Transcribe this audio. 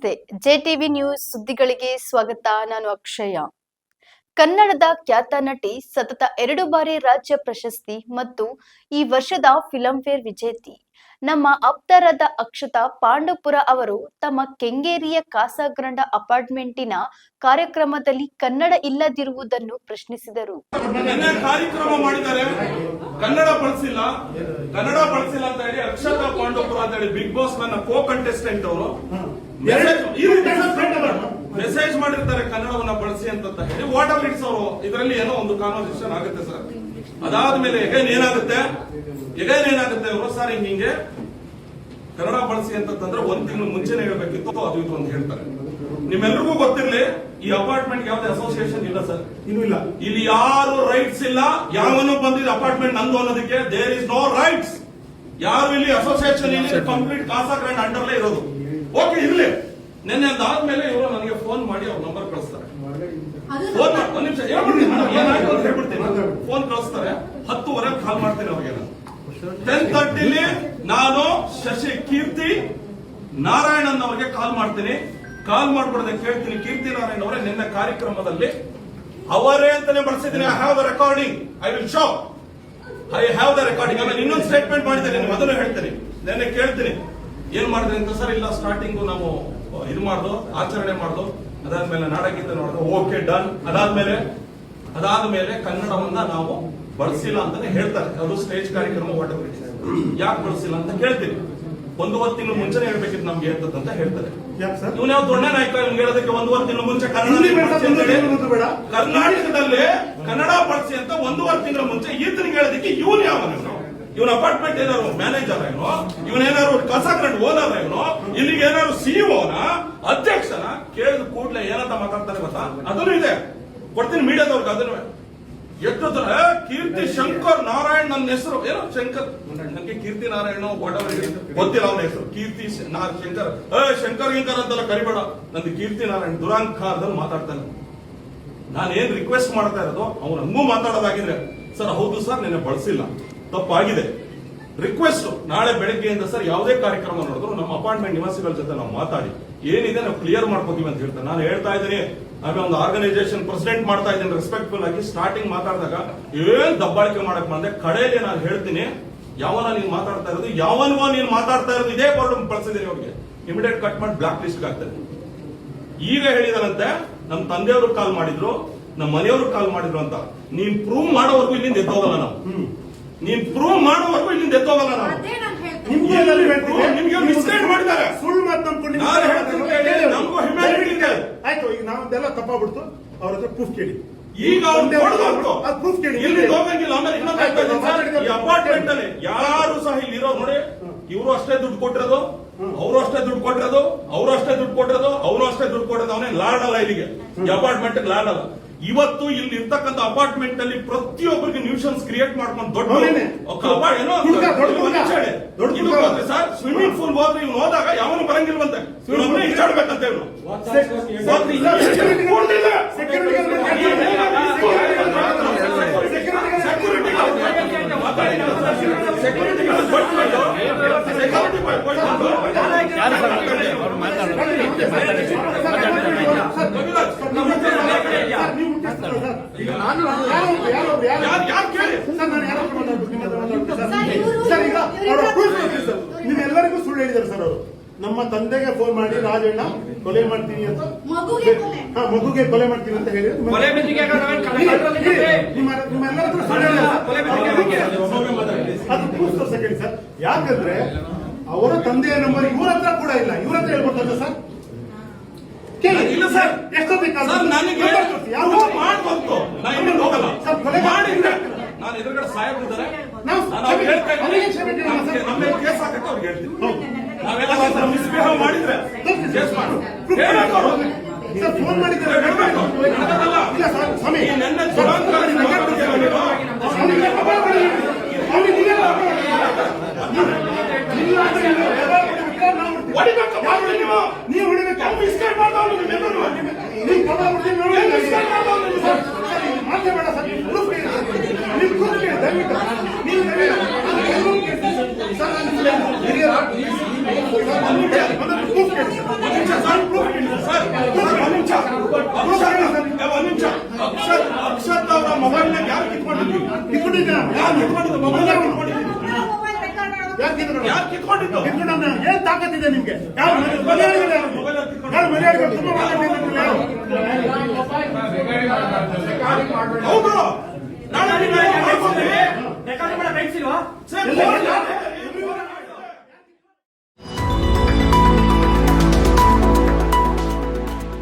ನಮಸ್ತೆ. JTV news ಸುದ್ದಿಗಳಿಗೆ ಸ್ವಾಗತ. ನಾನು ಅಕ್ಷಯ. ಕನ್ನಡದ ಖ್ಯಾತ ನಟಿ, ಸತತ 2 ಬಾರಿ ರಾಜ್ಯ ಪ್ರಶಸ್ತಿ ಮತ್ತು ಈ ವರ್ಷದ ಫಿಲ್ಮ್ಫೇರ್ ವಿಜೇತಿ ನಮ್ಮ ಆಪ್ತರಾದ ಅಕ್ಷತಾ ಪಾಂಡವಪುರ ಅವರು ತಮ್ಮ ಕೆಂಗೇರಿಯ ಕಾಸಾಗ್ರಂಡ ಅಪಾರ್ಟ್ಮೆಂಟಿನ ಕಾರ್ಯಕ್ರಮದಲ್ಲಿ ಕನ್ನಡ ಇಲ್ಲದಿರುವುದನ್ನು ಪ್ರಶ್ನಿಸಿದರು. ಕಾರ್ಯಕ್ರಮ ಮಾಡಿದ್ದಾರೆ, ಕನ್ನಡ ಬಳಸಿಲ್ಲ ಅಂತ ಹೇಳಿ ಅಕ್ಷತಾ ಪಾಂಡವಪುರ ಅಂತ ಹೇಳಿ ಬಿಗ್ ಬಾಸ್ ನನ್ನ ಕೋ ಕಂಟೆಸ್ಟೆಂಟ್ ಅವರು ಮೆಸೇಜ್ ಮಾಡಿರ್ತಾರೆ ಕನ್ನಡವನ್ನ ಬಳಸಿ ಅಂತ ಹೇಳಿ. ವಾಟರ್ ಲಿಟ್ಸ್ ಅವರು ಇದರಲ್ಲಿ ಏನೋ ಒಂದು ಕಾನ್ವರ್ಸೇಷನ್ ಆಗುತ್ತೆ ಸರ್. ಅದಾದ್ಮೇಲೆ ಏನಾಗುತ್ತೆ ಅವರು ಸರ್ ಹಿಂಗೆ ಕನ್ನಡ ಬಳಸಿ ಅಂತಂದ್ರೆ 1 ತಿಂಗಳು ಮುಂಚೆನೆ ಹೇಳ್ಬೇಕಿತ್ತು, ಅದು ಇದು ಅಂತ ಹೇಳ್ತಾರೆ. ನಿಮ್ಮೆಲ್ರಿಗೂ ಗೊತ್ತಿರ್ಲಿ, ಈ ಅಪಾರ್ಟ್ಮೆಂಟ್ ಯಾವುದೇ ಅಸೋಸಿಯೇಷನ್ ಇಲ್ಲ ಸರ್, ಇಲ್ಲ. ಇಲ್ಲಿ ಯಾರು ರೈಟ್ಸ್ ಇಲ್ಲ. ಯಾವನು ಬಂದಿದ್ದ ಅಪಾರ್ಟ್ಮೆಂಟ್ ನಂದು ಅನ್ನೋದಕ್ಕೆ ದೇರ್ ಇಸ್ ನೋ ರೈಟ್ಸ್. ಯಾರು ಇಲ್ಲಿ ಅಸೋಸಿಯೇಷನ್ ಇಲ್ಲಿ ಕಂಪ್ಲೀಟ್ ಕಾಸಾಗ್ರಂಡ್ ಅಂಡರ್ಲೇ ಇರೋದು. ಓಕೆ, ಇರ್ಲಿ. ನಿನ್ನೆ ಅದಾದ್ಮೇಲೆ ಇವರು ನನಗೆ ಫೋನ್ ಮಾಡಿ ಅವ್ರ ನಂಬರ್ ಕಳಿಸ್ತಾರೆ. ಒಂದ್ ನಿಮಿಷ ಹೇಳ್ಬಿಡ್ತೀನಿ. ಫೋನ್ ಕಳಿಸ್ತಾರೆ. 10:30 ಕಾಲ್ ಮಾಡ್ತೀನಿ ಅವ್ರಿಗೆ. 10:30 ನಾನು ಶಶಿ ಕೀರ್ತಿ ನಾರಾಯಣನ್ ಅವರಿಗೆ ಕಾಲ್ ಮಾಡ್ತೀನಿ. ಕಾಲ್ ಮಾಡ್ಬಿಡದೆ ಕೇಳ್ತೀನಿ, ಕೀರ್ತಿ ನಾರಾಯಣ್ ಅವರೇ ನಿನ್ನೆ ಕಾರ್ಯಕ್ರಮದಲ್ಲಿ ಅವರೇ ಅಂತಾನೆ ಬಳಸಿದ್ದೀನಿ. I have the recording, I will show. I have the recording. ಆಮೇಲೆ ಇನ್ನೊಂದು ಸ್ಟೇಟ್ಮೆಂಟ್ ಮಾಡಿದ್ದೇನೆ, ಅದನ್ನು ಹೇಳ್ತೀನಿ. ನೆನ್ನೆ ಕೇಳ್ತೀನಿ ಏನ್ ಮಾಡಿದ್ರೆ ಅಂತ. ಸರ್ ಇಲ್ಲ, ಸ್ಟಾರ್ಟಿಂಗ್ ನಾವು ಇದು ಮಾಡ್ದು, ಆಚರಣೆ ಮಾಡ್ದು, ಅದಾದ್ಮೇಲೆ ನಾಡಗೀತೆ ನೋಡ್ದು, ಓಕೆ ಡನ್. ಅದಾದ್ಮೇಲೆ ಕನ್ನಡವನ್ನ ನಾವು ಬಳಸಿಲ್ಲ ಅಂತಾನೆ ಹೇಳ್ತಾರೆ. ಅದು ಸ್ಟೇಜ್ ಕಾರ್ಯಕ್ರಮ ವಾಟರ್ ಯಾಕೆ ಬಳಸಿಲ್ಲ ಅಂತ ಕೇಳ್ತೀನಿ. 1 ತಿಂಗಳು ಮುಂಚೆನೆ ಹೇಳ್ಬೇಕಿತ್ತು ನಮ್ಗೆ ಅಂತ ಹೇಳ್ತಾರೆ. ಇವ್ನ ಯಾವ ದೊಡ್ಡ ನಾಯಕ ಇವ್ನಿಗೆ ಹೇಳೋದಕ್ಕೆ 1 ತಿಂಗಳು ಮುಂಚೆ ಕರ್ನಾಟಕದಲ್ಲಿ ಕನ್ನಡ ಬಳಸಿ ಅಂತ 1 ತಿಂಗಳ ಮುಂಚೆ ಈತನಿಗೆ ಹೇಳೋದಕ್ಕೆ ಇವನ್ ಯಾವ ಇವನ ಅಪಾರ್ಟ್ಮೆಂಟ್ ಏನಾರು ಮ್ಯಾನೇಜರ್ ಏನೋ, ಇವನೇನಾರು ಕಾಸಾಗ್ರಂಡ್ ಓನರ್ ಏನೋ, ಇಲ್ಲಿಗೆ ಏನಾರು ಸಿಇಒನ ಅಧ್ಯಕ್ಷನ ಕೇಳಿದ ಕೂಡಲೇ ಏನಂತ ಮಾತಾಡ್ತಾರೆ ಗೊತ್ತಾ? ಅದನ್ನು ಇದೆ, ಕೊಡ್ತೀನಿ ಮೀಡಿಯಾದವ್ರಿಗೆ. ಅದನ್ನು ಎಷ್ಟು ಕೀರ್ತಿ ಶಂಕರ್ ನಾರಾಯಣ್, ನನ್ನ ಹೆಸರು ಏನೋ ಶಂಕರ್, ನನಗೆ ಕೀರ್ತಿ ನಾರಾಯಣ ಗೊತ್ತಿಲ್ಲ ಅವನ ಹೆಸರು. ಕೀರ್ತಿ ಶಂಕರ್ ಅಂತೆಲ್ಲ ಕರಿಬೇಡ, ನಂದು ಕೀರ್ತಿ ನಾರಾಯಣ್ ದುರಾಂಕಾರದಲ್ಲಿ ಮಾತಾಡ್ತಾನೆ. ನಾನೇನ್ ರಿಕ್ವೆಸ್ಟ್ ಮಾಡ್ತಾ ಇರೋದು, ಅವ್ನು ಹಂಗೂ ಮಾತಾಡೋದಾಗಿದ್ರೆ ಸರ್ ಹೌದು ಸರ್ ನಿನ್ನೆ ಬಳಸಿಲ್ಲ, ತಪ್ಪಾಗಿದೆ, ರಿಕ್ವೆಸ್ಟ್ ನಾಳೆ ಬೆಳಗ್ಗೆಯಿಂದ ಸರ್ ಯಾವುದೇ ಕಾರ್ಯಕ್ರಮ ನೋಡಿದ್ರು ನಮ್ಮ ಅಪಾರ್ಟ್ಮೆಂಟ್ ನಿವಾಸಿಗಳ ಜೊತೆ ನಾವು ಮಾತಾಡಿ ಏನಿದೆ ನಾವು ಕ್ಲಿಯರ್ ಮಾಡ್ಕೋತೀವಿ ಅಂತ ಹೇಳ್ತಾರೆ. ನಾನು ಹೇಳ್ತಾ ಇದ್ದೀನಿ, ಆಮೇಲೆ ಒಂದು ಆರ್ಗನೈಸೇಷನ್ ಪ್ರೆಸಿಡೆಂಟ್ ಮಾಡ್ತಾ ಇದ್ದೀನಿ ರೆಸ್ಪೆಕ್ಟ್ಫುಲ್ ಆಗಿ. ಸ್ಟಾರ್ಟಿಂಗ್ ಮಾತಾಡಿದಾಗ ಏನ್ ದಬ್ಬಾಳಿಕೆ ಮಾಡಕ್ ಬಂದೆ, ಕಡೆಯಲ್ಲಿ ನಾನು ಹೇಳ್ತೀನಿ ಯಾವನ ನೀನ್ ಮಾತಾಡ್ತಾ ಇರೋದು, ಯಾವನ್ಗೋ ನೀನ್ ಮಾತಾಡ್ತಾ ಇರೋದು ಇದೇ ಬೋರ್ಡ್ ಕಳ್ಸಿದ್ದೀನಿ ಅವ್ರಿಗೆ, ಇಮಿಡಿಯೇಟ್ ಕಟ್ ಮಾಡಿ ಬ್ಲಾಕ್ ಲಿಸ್ಟ್ ಆಗ್ತದೆ. ಈಗ ಹೇಳಿದಾರಂತೆ ನಮ್ಮ ತಂದೆಯವರು ಕಾಲ್ ಮಾಡಿದ್ರು, ನಮ್ಮ ಮನೆಯವರು ಕಾಲ್ ಮಾಡಿದ್ರು ಅಂತ. ನೀನ್ ಪ್ರೂವ್ ಮಾಡೋವರೆಗೂ ಇಲ್ಲಿಂದ ಎದ್ದೋಗಲ್ಲ ನಾವು. ನೀನ್ ಪ್ರೂವ್ ಮಾಡೋವರೆಗೂ ಇಲ್ಲಿಂದ ಎದ್ದೋಗಲ್ಲ ನಾವು. ನಿಮ್ಗೆ ಮಿಸ್ಗೈಡ್ ಮಾಡಿದ್ದಾರೆ, ಸುಳ್ಳು ಮಾತು ನಂಬ್ಕೊಂಡು ನಮಗೂ ಹ್ಯುಮ್ಯಾನಿಟಿ ಇದೆ. ಆಯ್ತು, ಈಗ ನಾವೆಲ್ಲ ತಪ್ಪಾಗ್ಬಿಡ್ತು, ಅವ್ರ ಹತ್ರ ಪ್ರೂಫ್ ಕೇಳಿ. ಈಗ ಪ್ರೂಫ್ ಕೇಳಿ, ಇಲ್ಲಿ ಹೋಗಂಗಿಲ್ಲ. ಆಮೇಲೆ ಇನ್ನೊಂದು ಅಪಾರ್ಟ್ಮೆಂಟ್ ಅಲ್ಲಿ ಯಾರು ಸಹ ಇಲ್ಲಿ ಇರೋ ನೋಡಿ, ಇವರು ಅಷ್ಟೇ ದುಡ್ಡು ಕೊಟ್ಟಿರೋದು, ಅವರು ಅಷ್ಟೇ ದುಡ್ಡು ಕೊಟ್ಟಿರೋದು, ಅವರು ಅಷ್ಟೇ ದುಡ್ಡು ಕೊಟ್ಟಿರೋದು, ಅವನು ಅಷ್ಟೇ ದುಡ್ಡು ಕೊಟ್ಟಿರೋದು. ಅವನೇ ಲಾರ್ಡ್ ಅಲ್ಲ ಇಲ್ಲಿಗೆ, ಈ ಅಪಾರ್ಟ್ಮೆಂಟ್ ಲಾರ್ಡ್ ಅಲ್ಲ. ಇವತ್ತು ಇಲ್ಲಿ ಇರ್ತಕ್ಕಂಥ ಅಪಾರ್ಟ್ಮೆಂಟ್ ಅಲ್ಲಿ ಪ್ರತಿಯೊಬ್ಬರಿಗೆ ನ್ಯೂಷನ್ಸ್ ಕ್ರಿಯೇಟ್ ಮಾಡ್ಕೊಂಡು ದೊಡ್ಡ ಸರ್ ಸ್ವಿಮ್ಮಿಂಗ್ ಪೂಲ್ ಹೋದ್ರೆ ಇವ್ನು ಹೋದಾಗ ಯಾವನು ಬರಂಗಿಲ್ವಂತೆ, ಇವನೊಬ್ಬನೇ ಈಜಾಡ್ಬೇಕಂತ ಇವನು. ನಿಮ್ಮೆಲ್ಲರಿಗೂ ಸುಳ್ಳು ಹೇಳಿದ್ದಾರೆ ಸರ್ ಅವರು. ನಮ್ಮ ತಂದೆಗೆ ಫೋನ್ ಮಾಡಿ ರಾಜಣ್ಣ ಕೊಲೆ ಮಾಡ್ತೀನಿ ಅಂತ, ಮಗುಗೆ ಕೊಲೆ ಮಾಡ್ತೀನಿ ಅಂತ ಹೇಳಿ ನಿಮ್ಮೆಲ್ಲರಿಗೂ ಸುಳ್ಳು ಅದು ಪ್ರೂಫ್ ತೋರ್ಸಕ್ಕೆ ಸರ್. ಯಾಕಂದ್ರೆ ಅವರ ತಂದೆಯ ನಂಬರ್ ಇವ್ರ ಹತ್ರ ಕೂಡ ಇಲ್ಲ, ಇವ್ರ ಹತ್ರ ಹೇಳ್ಕೊಡ್ತಾರೆ ಸರ್. ಇಲ್ಲ ಸರ್, ನನಗೆ ಮಾಡ್ಬಂತು, ನಾನು ಹೋಗಲ್ಲ ಮಾಡಿದ್ರೆ ನಾನು ಎದುರುಗಡೆ ಸಾಯಬಿಡ್ತಾರೆ. ನಮ್ಮ ಕೇಸ್ ಹಾಕಕ್ಕೆ ಅವ್ರಿಗೆ ಹೇಳ್ತೀನಿ, ನಾವೆಲ್ಲ ಮಿಸ್ಬಿಹೇವ್ ಮಾಡಿದ್ರೆ ಕೇಸ್ ಮಾಡು. ಫೋನ್ ಮಾಡಿದ್ದಾರೆ ನನ್ನ ನೀವು ಹೊಡಿಬೇಕು. ಮಿಸ್ಗೈಡ್ ಮಾಡ್ದವನು ಮಾತಾಡ ಸರ್, ದಯವಿಟ್ಟು ನೀವು ಇಲ್ಲಿ? ಕಿತ್ಕೊಂಡಿದ್ದ ಯಾರು ಕಿತ್ಕೊಂಡಿದ್ದು? ಮೊಬೈಲ್ ಯಾರು ಕಿತ್ಕೊಂಡಿದ್ದು? ಯಾರು ಕಿತ್ಕೊಂಡು ಯಾರು ಕಿತ್ಕೊಂಡಿದ್ದು? ಕಿತ್ಕೊಂಡ ಏನ್ ತಾಕತ್ತಿದೆ ನಿಮ್ಗೆ? ಯಾರು ಮರ್ಯಾದೆ ಯಾರು ಮರ್ಯಾದೆ ತುಂಬಾ ಮಾತಾಡ್ತಿದ್ದಾರೆ. ಹೌದು